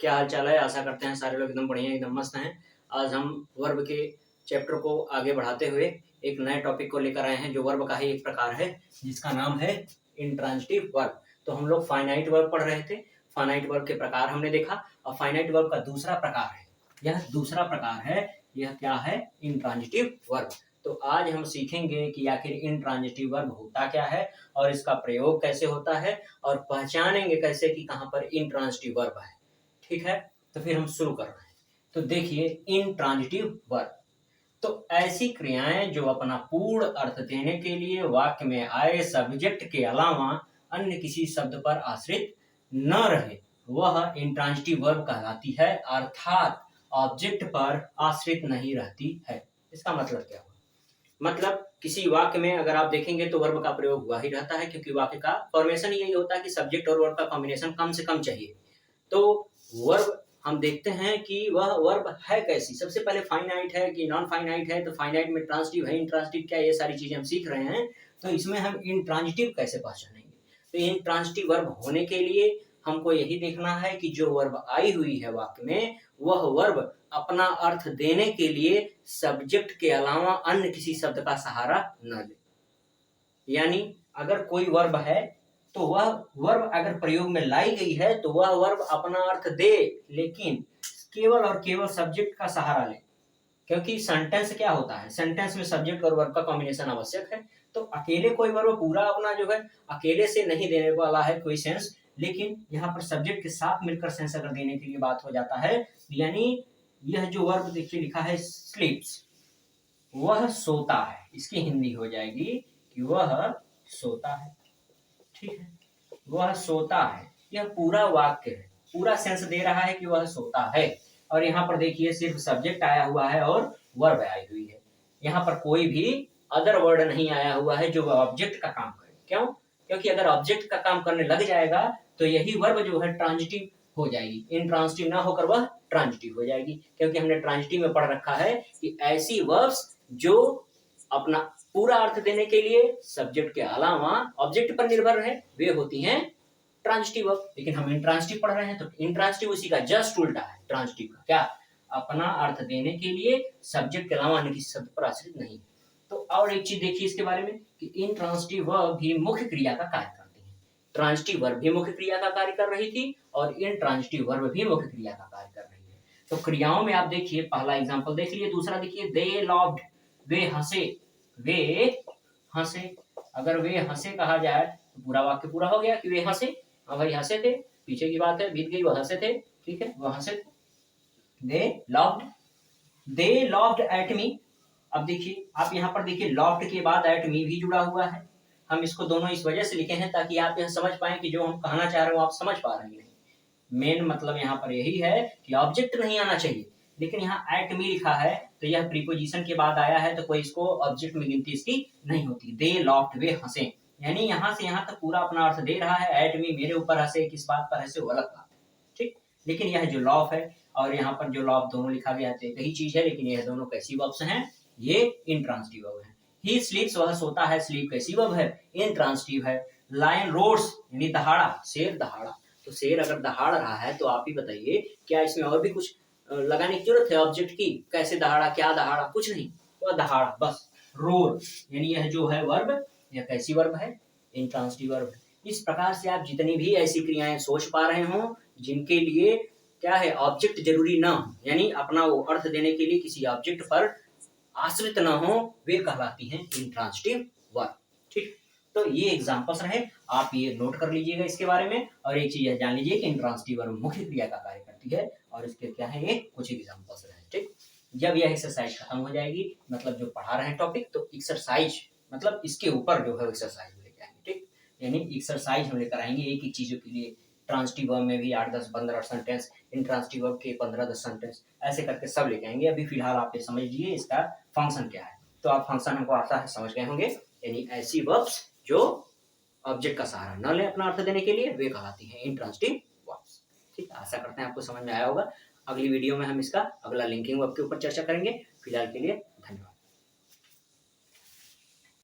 क्या हाल चाल है। आशा करते हैं सारे लोग एकदम बढ़िया एकदम मस्त हैं। आज हम वर्ब के चैप्टर को आगे बढ़ाते हुए एक नए टॉपिक को लेकर आए हैं जो वर्ब का ही एक प्रकार है जिसका नाम है इंट्रांजिटिव वर्ब। तो हम लोग फाइनाइट वर्ब पढ़ रहे थे, फाइनाइट वर्ब के प्रकार हमने देखा और फाइनाइट वर्ब का दूसरा प्रकार है, यह दूसरा प्रकार है, यह क्या है, इंट्रांजिटिव वर्ब। तो आज हम सीखेंगे कि आखिर इंट्रांजिटिव वर्ब होता क्या है और इसका प्रयोग कैसे होता है और पहचानेंगे कैसे कि कहाँ पर इंट्रांजिटिव वर्ब है। ठीक है, तो फिर हम शुरू कर रहे हैं। तो देखिए इंट्रांजिटिव वर्ब तो ऐसी क्रियाएं जो अपना पूर्ण अर्थ देने के लिए वाक्य में आए सब्जेक्ट के अलावा अन्य किसी शब्द पर आश्रित न रहे, वह इंट्रांजिटिव वर्ब कहलाती है, अर्थात ऑब्जेक्ट पर आश्रित नहीं रहती है। इसका मतलब क्या हुआ? मतलब किसी वाक्य में अगर आप देखेंगे तो वर्ब का प्रयोग हुआ ही रहता है, क्योंकि वाक्य का फॉर्मेशन यही होता है कि सब्जेक्ट और वर्ब का कॉम्बिनेशन कम से कम चाहिए। तो वर्ब हम देखते हैं कि वह वर्ब है कैसी। सबसे पहले फाइनाइट है कि नॉन फाइनाइट है, तो फाइनाइट में ट्रांजिटिव है, इंट्रांजिटिव क्या है, ये सारी चीजें हम सीख रहे हैं। तो इसमें हम इंट्रांजिटिव कैसे पहचानेंगे? तो इंट्रांजिटिव वर्ब होने के लिए हमको यही देखना है कि जो वर्ब आई हुई है वाक्य में, वह वर्ब अपना अर्थ देने के लिए सब्जेक्ट के अलावा अन्य किसी शब्द का सहारा न ले। यानी अगर कोई वर्ब है तो वह वर्ब अगर प्रयोग में लाई गई है तो वह वर्ब अपना अर्थ दे, लेकिन केवल और केवल सब्जेक्ट का सहारा ले। क्योंकि सेंटेंस क्या होता है, सेंटेंस में सब्जेक्ट और वर्ब का कॉम्बिनेशन आवश्यक है। तो अकेले कोई वर्ब पूरा अपना जो है अकेले से नहीं देने वाला है कोई सेंस, लेकिन यहाँ पर सब्जेक्ट के साथ मिलकर सेंस अगर देने के लिए बात हो जाता है, यानी यह जो वर्ब देखिए लिखा है स्लीप्स, वह सोता है, इसकी हिंदी हो जाएगी कि वह सोता है। ठीक है, वह सोता है, यह पूरा वाक्य है, पूरा सेंस दे रहा है कि वह सोता है। और यहाँ पर देखिए सिर्फ सब्जेक्ट आया हुआ है और वर्ब आई हुई है, यहाँ पर कोई भी अदर वर्ड नहीं आया हुआ है जो ऑब्जेक्ट का काम करे। क्यों? क्योंकि अगर ऑब्जेक्ट का काम करने लग जाएगा तो यही वर्ब जो है ट्रांजिटिव हो जाएगी, इंट्रांजिटिव ना होकर वह ट्रांजिटिव हो जाएगी। क्योंकि हमने ट्रांजिटिव में पढ़ रखा है कि ऐसी वर्ब्स जो अपना पूरा अर्थ देने के लिए सब्जेक्ट के अलावा ऑब्जेक्ट पर निर्भर है, वे होती हैं ट्रांजिटिव वर्ब। लेकिन हम इंट्रांजिटिव पढ़ रहे हैं तो इंट्रांजिटिव उसी का जस्ट उल्टा है ट्रांजिटिव का। क्या? अपना अर्थ देने के लिए सब्जेक्ट के अलावा अन्य किसी शब्द पर आश्रित नहीं। तो और एक चीज देखिए इसके बारे में कि इंट्रांजिटिव वर्ब भी मुख्य क्रिया का कार्य करती है। ट्रांजिटिव वर्ब भी मुख्य क्रिया का कार्य कर रही थी और इंट्रांजिटिव वर्ब भी मुख्य क्रिया का कार्य कर रही है। तो क्रियाओं में आप देखिए, पहला एग्जाम्पल देख लिए, दूसरा देखिए, दे लव्ड, वे हंसे, वे हंसे। अगर वे हंसे कहा जाए तो पूरा वाक्य पूरा हो गया कि वे हंसे। हाँ भाई हंसे थे, पीछे की बात है, बीत गई, वह हंसे थे। ठीक है, वह हंसे थे। They loved at me. अब देखिए आप यहाँ पर देखिए लव्ड के बाद एट मी भी जुड़ा हुआ है। हम इसको दोनों इस वजह से लिखे हैं ताकि आप यह समझ पाए कि जो हम कहना चाह रहे हो आप समझ पा रहे हैं। मेन मतलब यहाँ पर यही है कि ऑब्जेक्ट नहीं आना चाहिए, लेकिन यहाँ एट मी लिखा है तो यह प्रीपोजिशन के बाद आया है तो कोई इसको ऑब्जेक्ट में गिनती इसकी नहीं होती। दे लॉफ्ट, वे हंसे, यानी यहाँ से यहाँ तक पूरा अपना अर्थ दे रहा है। एट मी, मेरे ऊपर हंसे, किस बात पर हंसे, वो अलग बात है। ठीक, लेकिन यह जो लॉफ है और यहाँ पर जो लॉफ दोनों लिखा गया है यही चीज है, लेकिन यह दोनों कैसी वर्ब्स हैं? ये इंट्रांजिटिव वर्ब है। ही स्लीप्स, वह सोता है, स्लीप कैसी वर्ब है? इंट्रांजिटिव है। लायन रोड्स, यानी दहाड़ा, शेर दहाड़ा। तो शेर अगर दहाड़ रहा है तो आप ही बताइए क्या इसमें और भी कुछ लगाने की जरूरत है ऑब्जेक्ट की? कैसे दहाड़ा, क्या दहाड़ा, कुछ नहीं, वह दहाड़ा बस। रोर, यानी यह जो है वर्ब, यह कैसी वर्ब है? इंट्रांजिटिव वर्ब है। इस प्रकार से आप जितनी भी ऐसी क्रियाएं सोच पा रहे हो जिनके लिए क्या है, ऑब्जेक्ट जरूरी ना हो, यानी अपना वो अर्थ देने के लिए किसी ऑब्जेक्ट पर आश्रित ना हो, वे कहलाती हैं इंट्रांजिटिव वर्ब। ठीक, तो ये एग्जांपल्स रहे, आप ये नोट कर लीजिएगा इसके बारे में। और एक चीज जान लीजिए कि इंट्रांजिटिव वर्ब मुख्य क्रिया का कार्य करती है और इसके क्या है, ये कुछ एग्जांपल्स रहे। ठीक, जब यह एक्सरसाइज खत्म हो जाएगी, मतलब जो पढ़ा रहे हैं टॉपिक, तो एक्सरसाइज मतलब इसके ऊपर जो है एक्सरसाइज लेके आएंगे। ठीक, यानी एक्सरसाइज हम लेकर आएंगे एक एक चीजों के लिए। ट्रांजिटिव वर्ब में भी 8, 10, 15 सेंटेंस, इंट्रांजिटिव वर्ब के 15, 10 सेंटेंस, ऐसे करके सब लेके आएंगे। अभी फिलहाल आप ये समझ लीजिए इसका फंक्शन क्या है। तो आप फंक्शन हमको आता है, समझ गए होंगे। यानी ऐसी वर्ब्स जो ऑब्जेक्ट का सहारा न ले अपना अर्थ देने के लिए, वे कहलाती हैं इंट्रांजिटिव वर्ब्स। ठीक, आशा करते हैं आपको समझ में आया होगा। अगली वीडियो में हम इसका अगला लिंकिंग वर्ब के ऊपर चर्चा करेंगे। फिलहाल के लिए